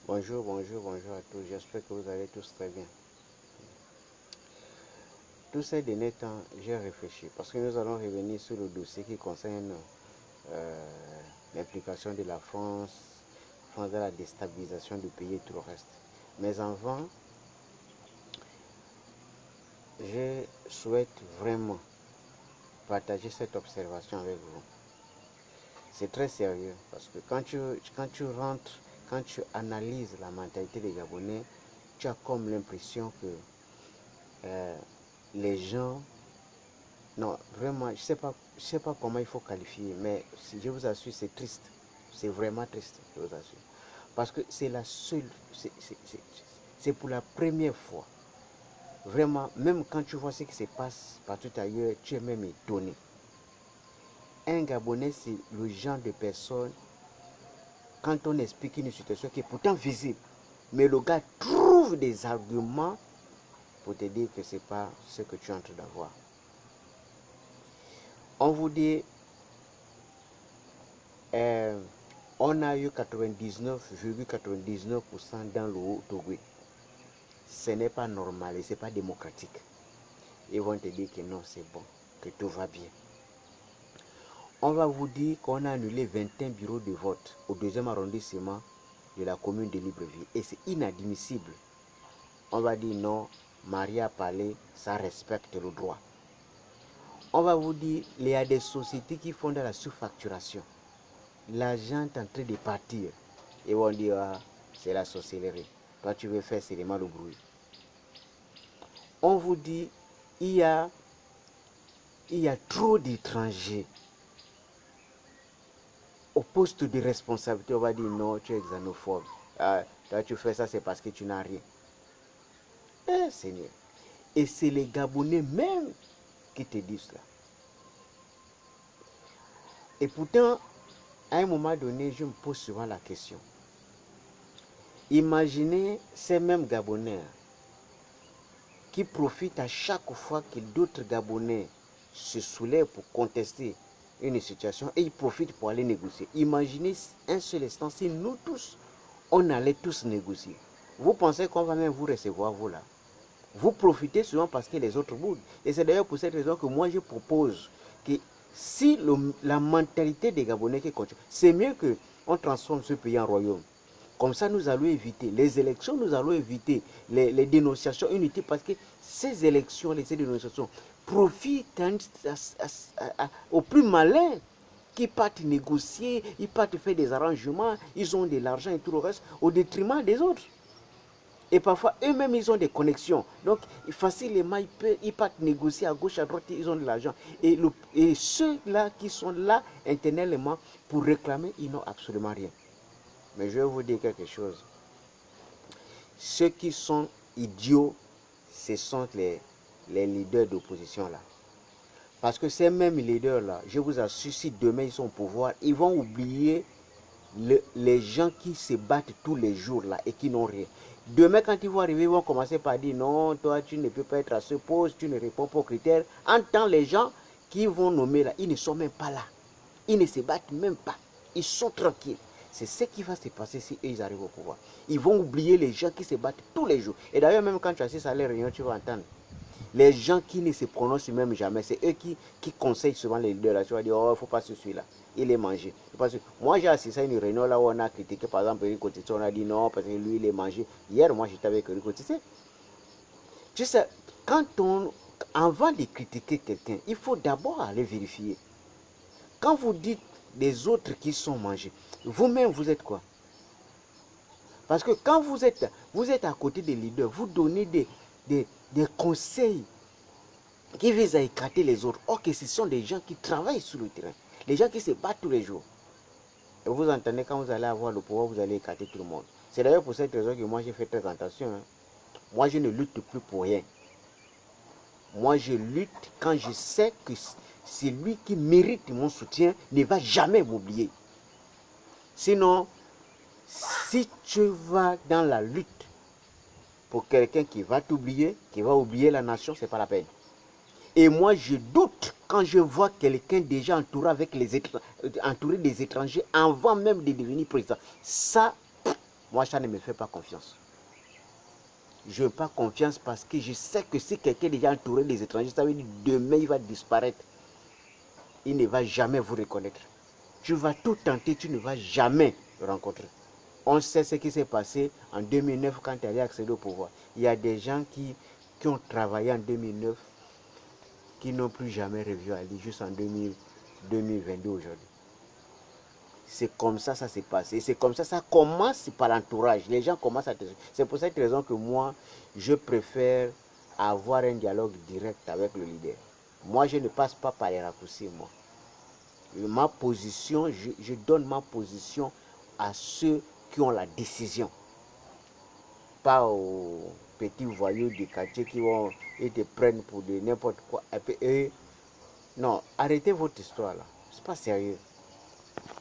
Bonjour, bonjour, bonjour à tous. J'espère que vous allez tous très bien. Tous ces derniers temps, j'ai réfléchi parce que nous allons revenir sur le dossier qui concerne l'implication de la France dans la déstabilisation du pays et tout le reste. Mais avant, je souhaite vraiment partager cette observation avec vous. C'est très sérieux parce que quand tu analyses la mentalité des Gabonais, tu as comme l'impression que les gens, non, vraiment, je sais pas comment il faut qualifier, mais si je vous assure, c'est triste. C'est vraiment triste, je vous assure. Parce que c'est la seule, c'est pour la première fois. Vraiment, même quand tu vois ce qui se passe partout ailleurs, tu es même étonné. Un Gabonais, c'est le genre de personne, quand on explique une situation qui est pourtant visible, mais le gars trouve des arguments pour te dire que ce n'est pas ce que tu es en train d'avoir. On vous dit, on a eu 99,99% dans le Haut-Togo. Ce n'est pas normal et ce n'est pas démocratique. Ils vont te dire que non, c'est bon, que tout va bien. On va vous dire qu'on a annulé 21 bureaux de vote au 2e arrondissement de la commune de Libreville. Et c'est inadmissible. On va dire non, Maria a parlé, ça respecte le droit. On va vous dire, il y a des sociétés qui font de la surfacturation. L'argent est en train de partir. Et on dit, ah, c'est la sorcellerie. Toi, tu veux faire seulement le bruit. On vous dit, il y a trop d'étrangers au poste de responsabilité. On va dire, non, tu es xénophobe. Ah, toi, tu fais ça, c'est parce que tu n'as rien. Eh, Seigneur. Et c'est les Gabonais même qui te disent cela. Et pourtant, à un moment donné, je me pose souvent la question. Imaginez ces mêmes Gabonais qui profitent à chaque fois que d'autres Gabonais se soulèvent pour contester une situation et ils profitent pour aller négocier. Imaginez un seul instant si nous tous, on allait tous négocier. Vous pensez qu'on va même vous recevoir, vous là? Vous profitez souvent parce que les autres boudent. Et c'est d'ailleurs pour cette raison que moi je propose que si la mentalité des Gabonais qui continue, c'est mieux qu'on transforme ce pays en royaume. Comme ça, nous allons éviter les élections, nous allons éviter les dénonciations inutiles parce que ces élections, ces dénonciations profitent aux plus malins qui partent négocier, ils partent faire des arrangements, ils ont de l'argent et tout le reste au détriment des autres. Et parfois, eux-mêmes, ils ont des connexions. Donc, facilement, ils partent négocier à gauche, à droite, ils ont de l'argent. Et ceux-là qui sont là internellement pour réclamer, ils n'ont absolument rien. Mais je vais vous dire quelque chose. Ceux qui sont idiots, ce sont les leaders d'opposition là. Parce que ces mêmes leaders-là, je vous assure, si demain ils sont au pouvoir, ils vont oublier les gens qui se battent tous les jours là et qui n'ont rien. Demain, quand ils vont arriver, ils vont commencer par dire non, toi tu ne peux pas être à ce poste, tu ne réponds pas aux critères. En temps, les gens qui vont nommer là, ils ne sont même pas là. Ils ne se battent même pas. Ils sont tranquilles. C'est ce qui va se passer si ils arrivent au pouvoir. Ils vont oublier les gens qui se battent tous les jours. Et d'ailleurs, même quand tu assistes à les réunions, tu vas entendre. Les gens qui ne se prononcent même jamais, c'est eux qui conseillent souvent les leaders. Là. Tu vas dire, oh, il ne faut pas se suivre là. Il est mangé. Moi, j'ai assisté à une réunion là où on a critiqué, par exemple, Eric Otité. On a dit non, parce que lui, il est mangé. Hier, moi, j'étais avec Eric Otité. Tu sais, avant de critiquer quelqu'un, il faut d'abord aller vérifier. Quand vous dites des autres qui sont mangés, vous-même, vous êtes quoi? Parce que quand vous êtes à côté des leaders, vous donnez des conseils qui visent à écarter les autres. Or que ce sont des gens qui travaillent sur le terrain, les gens qui se battent tous les jours. Et vous entendez, quand vous allez avoir le pouvoir, vous allez écarter tout le monde. C'est d'ailleurs pour cette raison que moi j'ai fait très attention. Hein. Moi je ne lutte plus pour rien. Moi je lutte quand je sais que celui qui mérite mon soutien ne va jamais m'oublier. Sinon, si tu vas dans la lutte pour quelqu'un qui va t'oublier, qui va oublier la nation, ce n'est pas la peine. Et moi, je doute quand je vois quelqu'un déjà entouré des étrangers avant même de devenir président. Ça, Moi, ça ne me fait pas confiance. Je n'ai pas confiance parce que je sais que si quelqu'un est déjà entouré des étrangers, ça veut dire que demain, il va disparaître. Il ne va jamais vous reconnaître. Tu vas tout tenter, tu ne vas jamais le rencontrer. On sait ce qui s'est passé en 2009 quand il a accédé au pouvoir. Il y a des gens qui ont travaillé en 2009 qui n'ont plus jamais revu Ali juste en 2022 aujourd'hui. C'est comme ça s'est passé. C'est comme ça commence par l'entourage. Les gens commencent à te... C'est pour cette raison que moi, je préfère avoir un dialogue direct avec le leader. Moi, je ne passe pas par les raccourcis, moi. Ma position, je donne ma position à ceux qui ont la décision. Pas aux petits voyous du quartier qui vont et te prennent pour de n'importe quoi. Et puis, non, arrêtez votre histoire là. C'est pas sérieux.